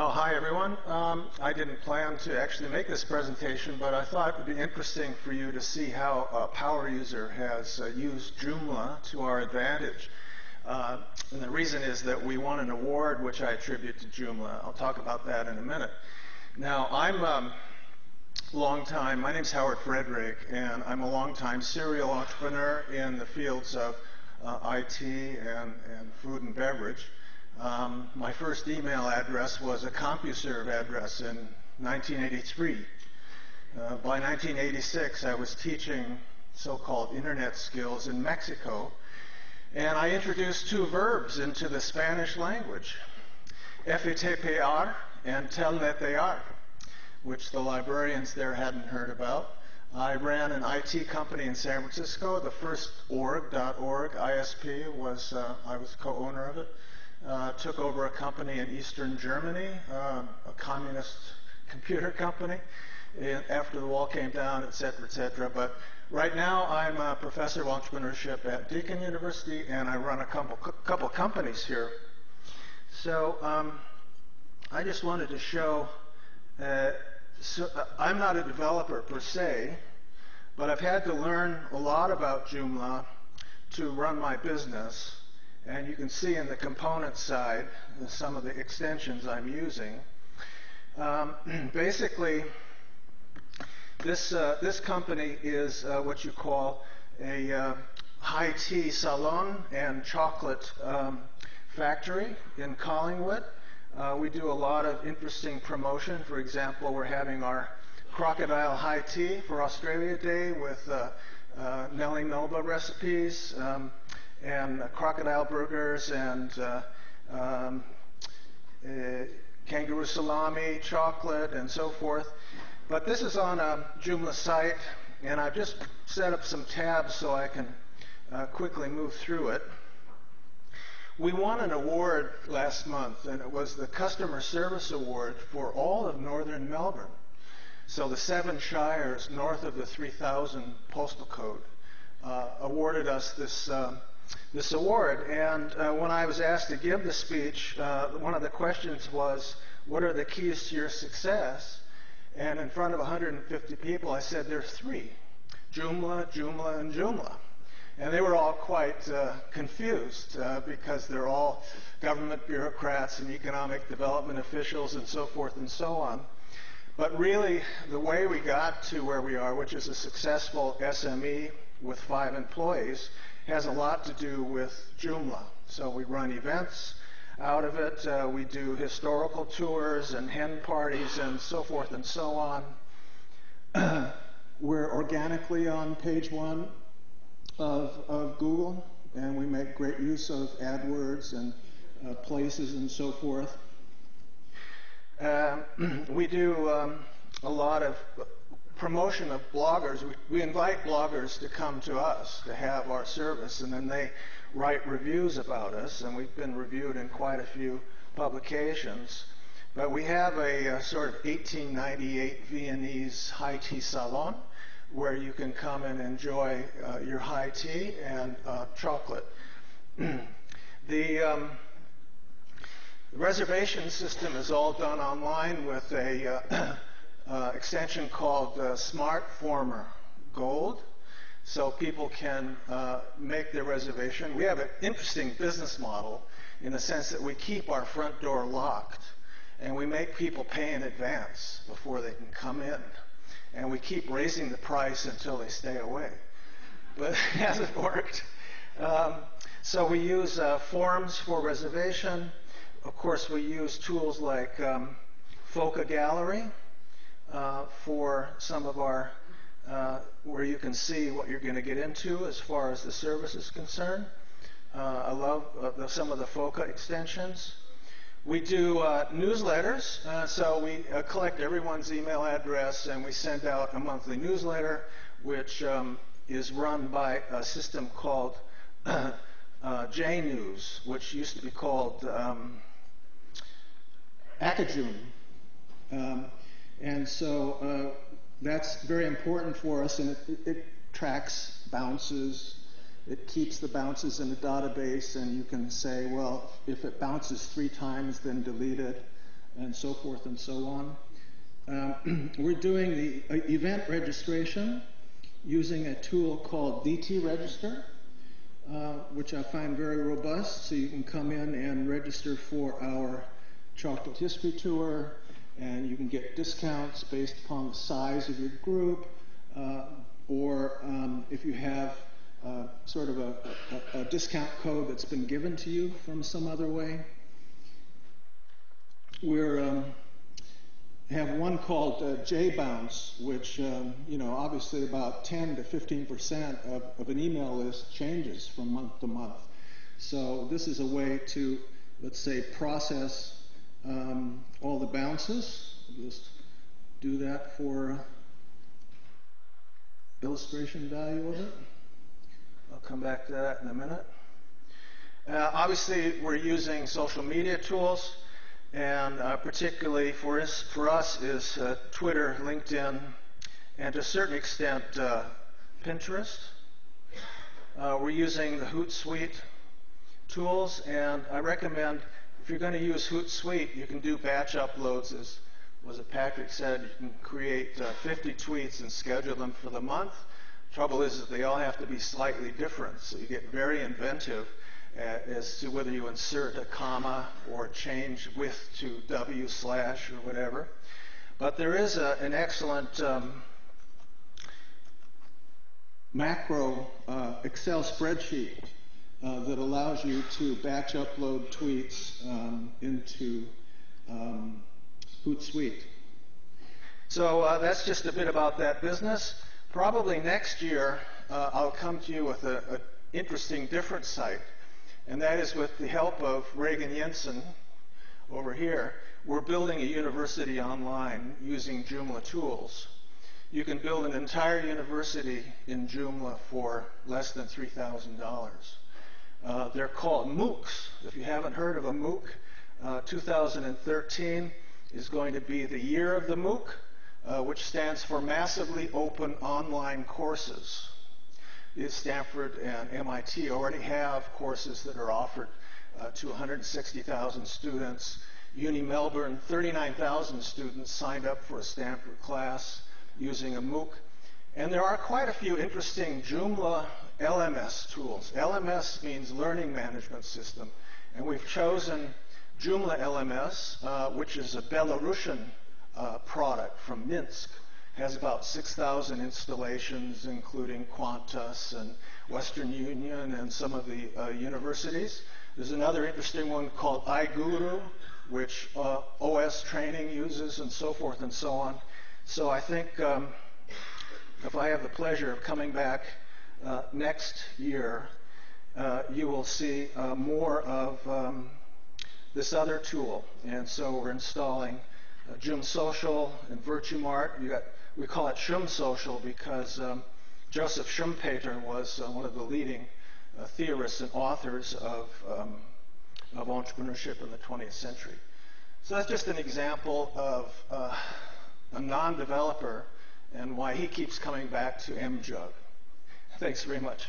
Oh, hi everyone. I didn't plan to actually make this presentation, but I thought it would be interesting for you to see how a power user has used Joomla to our advantage. And the reason is that we won an award which I attribute to Joomla. I'll talk about that in a minute. Now, I'm my name's Howard Frederick, and I'm a long-time serial entrepreneur in the fields of IT and food and beverage. My first email address was a CompuServe address in 1983. By 1986, I was teaching so-called internet skills in Mexico, and I introduced two verbs into the Spanish language, FTPR and telnetear, which the librarians there hadn't heard about. I ran an IT company in San Francisco. The first .org ISP was, I was co-owner of it. Took over a company in Eastern Germany, a communist computer company, after the wall came down, et cetera, et cetera. But right now, I'm a professor of entrepreneurship at Deakin University, and I run a couple companies here. So I just wanted to show, I'm not a developer per se, but I've had to learn a lot about Joomla to run my business. And you can see in the component side some of the extensions I'm using. Basically, this company is what you call a high tea salon and chocolate factory in Collingwood. We do a lot of interesting promotion. For example, we're having our crocodile high tea for Australia Day with Nellie Melba recipes. And crocodile burgers and kangaroo salami, chocolate, and so forth. But this is on a Joomla site, and I've just set up some tabs so I can quickly move through it. We won an award last month, and it was the Customer Service Award for all of northern Melbourne. So the 7 shires north of the 3000 postal code awarded us this award. And when I was asked to give the speech, one of the questions was, what are the keys to your success? And in front of 150 people, I said, there's 3, Joomla, Joomla, and Joomla. And they were all quite confused because they're all government bureaucrats and economic development officials and so forth and so on. But really, the way we got to where we are, which is a successful SME with 5 employees, has a lot to do with Joomla. So we run events out of it. We do historical tours and hen parties and so forth and so on. We're organically on page 1 of Google, and we make great use of AdWords and places and so forth. We do a lot of promotion of bloggers. We invite bloggers to come to us to have our service, and then they write reviews about us, and we've been reviewed in quite a few publications. But we have a sort of 1898 Viennese high tea salon where you can come and enjoy your high tea and chocolate. The reservation system is all done online with a extension called SmartFormer Gold, so people can make their reservation. We have an interesting business model in the sense that we keep our front door locked, and we make people pay in advance before they can come in. And we keep raising the price until they stay away. But it hasn't worked. So we use forums for reservation. Of course, we use tools like Foca Gallery for some of our, where you can see what you're going to get into as far as the service is concerned. I love some of the Foca extensions. We do newsletters, so we collect everyone's email address and we send out a monthly newsletter, which is run by a system called JNews, which used to be called Acajun. And so that's very important for us, and it tracks bounces. It keeps the bounces in a database, and you can say, well, if it bounces 3 times, then delete it. and so forth and so on. We're doing the event registration using a tool called DT Register, which I find very robust. So you can come in and register for our Chocolate History Tour, and you can get discounts based upon the size of your group, or if you have sort of a discount code that's been given to you from some other way. We're have one called J-Bounce, which, obviously about 10 to 15% of an email list changes from month to month. So this is a way to, let's say, process all the bounces. Just do that for illustration value of it. I'll come back to that in a minute. Obviously, we're using social media tools. And particularly for us is Twitter, LinkedIn, and to a certain extent Pinterest. We're using the Hootsuite tools, and I recommend if you're going to use Hootsuite, you can do batch uploads. As was it Patrick said, you can create 50 tweets and schedule them for the month. Trouble is that they all have to be slightly different, so you get very inventive as to whether you insert a comma or change with to W/ or whatever. But there is an excellent macro Excel spreadsheet that allows you to batch upload tweets into Hootsuite. So that's just a bit about that business. Probably next year I'll come to you with an interesting different site. And that is with the help of Reagan Jensen over here. We're building a university online using Joomla tools. You can build an entire university in Joomla for less than $3,000. They're called MOOCs. If you haven't heard of a MOOC, 2013 is going to be the year of the MOOC, which stands for Massively Open Online Courses. Stanford and MIT already have courses that are offered to 160,000 students. Uni Melbourne, 39,000 students signed up for a Stanford class using a MOOC. And there are quite a few interesting Joomla LMS tools. LMS means Learning Management System. And we've chosen Joomla LMS, which is a Belarusian product from Minsk. Has about 6,000 installations, including Qantas and Western Union and some of the universities. There's another interesting one called iGuru, which OS training uses, and so forth and so on. So I think if I have the pleasure of coming back next year, you will see more of this other tool. And so we're installing Joom Social and VirtueMart. We call it Shum Social because Joseph Schumpeter was one of the leading theorists and authors of entrepreneurship in the 20th century. So that's just an example of a non-developer and why he keeps coming back to MJUG. Thanks very much.